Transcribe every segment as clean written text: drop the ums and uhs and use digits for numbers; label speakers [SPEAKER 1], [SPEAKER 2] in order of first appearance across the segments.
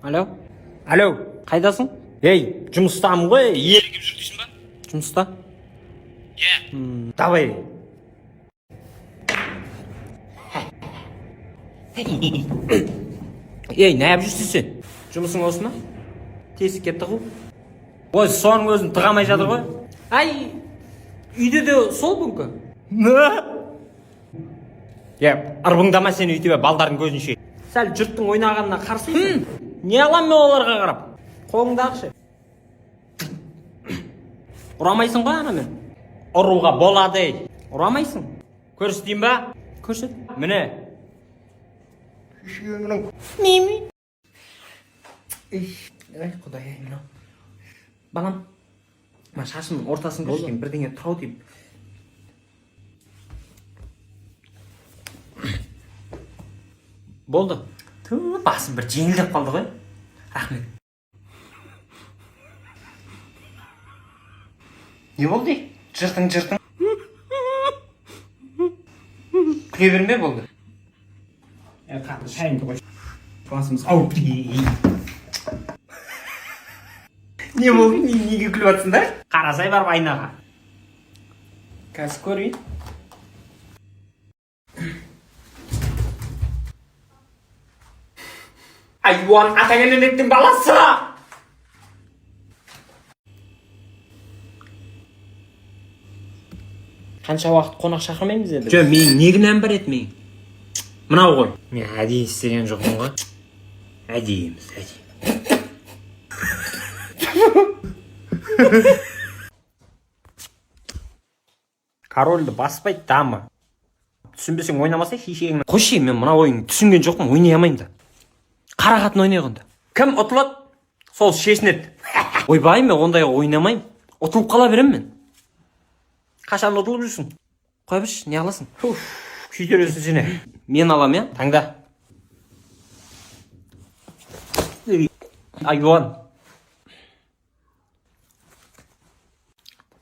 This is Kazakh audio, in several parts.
[SPEAKER 1] Алло? Алло, қайдасың? Ей, жұмыстамын ғой, ерігіп жүр дейсің ба? Жұмыста? Давай. Ей, не yapып жүрсің сен? Жұмысың осы ма? Тесік кетті ғой. Ой, соның өзін тығамай жатыр ғой. Ай, үйде де сол мүмкін. Ырбыңдама сен өйтіп балдардың көзінше. Сәл жұрттың ойнағанына қарсысың. Не алам мен оларға қарап? Қолыңда ақша. Ұрамайсың ғой ана мен. Ұруға болады. Ұрамайсың. Көрсетейін ба? Көрсет. Міне. Мими. Ай, құдай-ай, мынау. Балам, ма шашымның ортасын көрсетейін, бірдеңе тұрау деймін. Болды. Басым бір жеңілдеп қалды ғой. Рахмет. Не болды? Жыртың. Күле берме болды. Қатты шайынды қой. Басымыз ауып. Не болды? Неге күліп атсыңдар? Қарасай барып айнаға. Қазір көрейін. Айуан атагененеттің баласы! Қанша уақыт қонақ шақырмаймыз еді? Жөн, мен негінен бір ет мен. Мынау ғой. Мен әдейі істеген жоқпын ғой. Әдейіміз. Корольді баспайды дамы. Түсінбесең ойнамаса шешегіңнен. Қойшы, мен мына ойын түсінген жоқпын, ойнай алмайым да. Қара қатын ойнайғанда. Кім ұтылады? Сол шешінеді. Ойбай, мен ондайға ойнамайым. Ұтылып қала берем мен. Қашан ұтылып жүрсің? Қой бірш, не аласың? Күйтересің сені. Мен алам, я? Таңда. Айуан.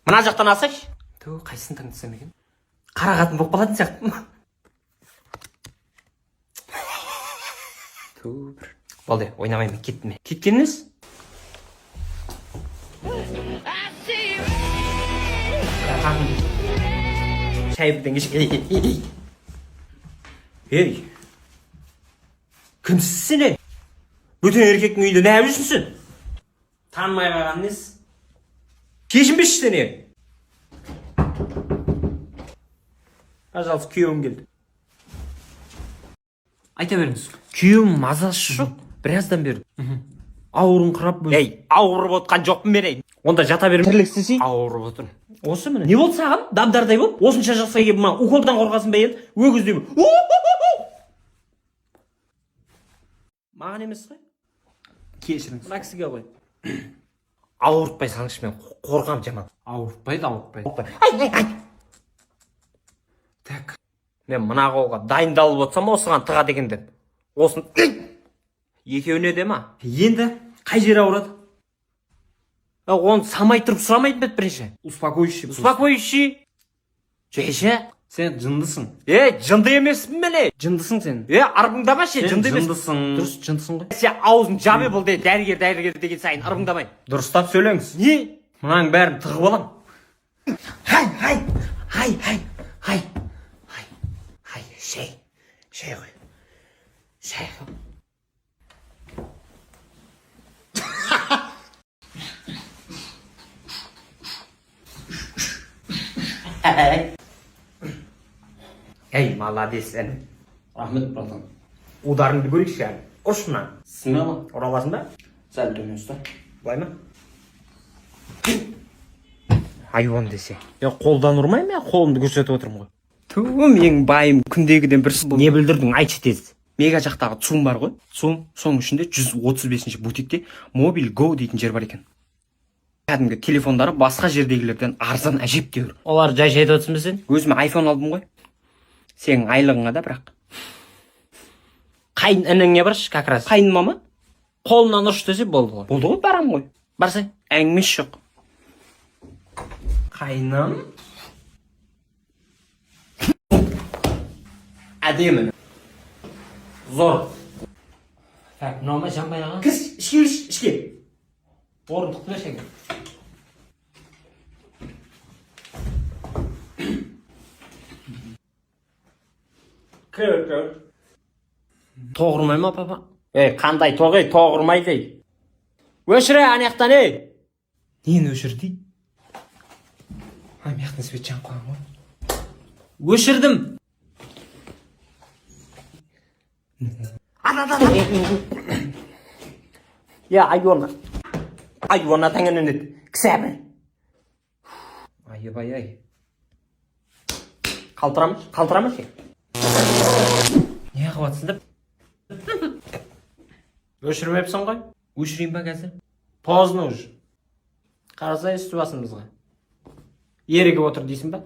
[SPEAKER 1] Мына жақтан алсайшы. Қайсысын таңдысам екен? Қара қатын болып қалатын сияқты. Болды, ойнамайым, кеттім. Кеткеніңіз? Шай бірден кешік. Ей, кімсіз сен? Бөтен еркектің үйде не жүрсің сен? Танымай қалған нес? Кешінбеші сен? Ажалсы, күйеуім келді. Айта беріңіз. Күйеуім мазасы жоқ. Біраздан бері. Ауырын қырап бөз. Ей, ауырып отқан жоқпын мен. Онда жата берім. Тірліксіз. Ауырып отырмын. Осы міне. Не болды саған? Дабдардай болып? Осынша жасқа келіп мына уколдан қорғасын ба енді? Өгіздей. Маған емес қой. Кешіріңіз. Мына кісіге қой. Ауыртпай салыңызшы, мен қорқам жаман. Ауыртпайды. Ай. Так. Мен мына қолға дайындалып отсам осыған тыға деген деп. Осын екеуіне де ма? Енді қай жері ауырады? Оны самай тұрып сұрамайды бет бірінші. Успокоющий. Жайша. Сен жындысың. Жынды емеспін мені. Жындысың сен. Арбыңдама ше, жынды емеспін. Жындысың. Дұрыс, жындысың ғой. Сен аузын жабе бұл де, дәрігер деген сайын арбыңдамай. Дұрыстап сөйлеңіз. Не? Мұнаның бәрін тығып алам. Хай. Шай ғой. Ей, молодец әні.
[SPEAKER 2] Рахмет, братан.
[SPEAKER 1] Ударыңды көрейікші әлі. Ұрш мұна.
[SPEAKER 2] Смело.
[SPEAKER 1] Ұраласың ба?
[SPEAKER 2] Сәл төмен ұста.
[SPEAKER 1] Былай ма? Айуан десе. Қолдан ұрмайым, қолымды көрсетіп отырмын ғой. Менің байым күндегіден бірсіз бұл. Не білдірдің, айтшы тез. Мега жақтағы ЦУМ бар ғой. ЦУМ, соның ішінде 135-ші бутикте Mobile Go дейтін жер бар екен. Кәдімгі телефондары басқа жердегілерден арзан әжептеуір. Олар жай айтып отырсың ба сен? Өзіме iPhone алдым ғой. Сенің айлығыңа да бірақ. Қайын ініңе баршы, как раз. Қайын мама қолынан ұрш десе болды ғой. Болды ғой, барам ғой. Барсай, әңгімес жоқ. Қайным. Әдемі. Зор. Так, мынау ма жанбай аға?
[SPEAKER 2] Кір, ішке кір, ішке.
[SPEAKER 1] Орындықты берші әке.
[SPEAKER 2] Кір.
[SPEAKER 1] Тоғырмай ма, папа? Қандай тоғы, тоғырмай дейді. Өшірі, анаяқтан, Нені өшір дейді?
[SPEAKER 2] Маяқтан свет жанып қалған ғой.
[SPEAKER 1] Өшірдім. Айуана таңын өнеді. Кісәбі. Айыбай. Қалтырамыз ше? Не қылатсың деп? Өшірмепсің ғой? Өшірейін ба қазір? Поздно уже. Қарасай үсті басымызға. Ерігіп отыр дейсің ба?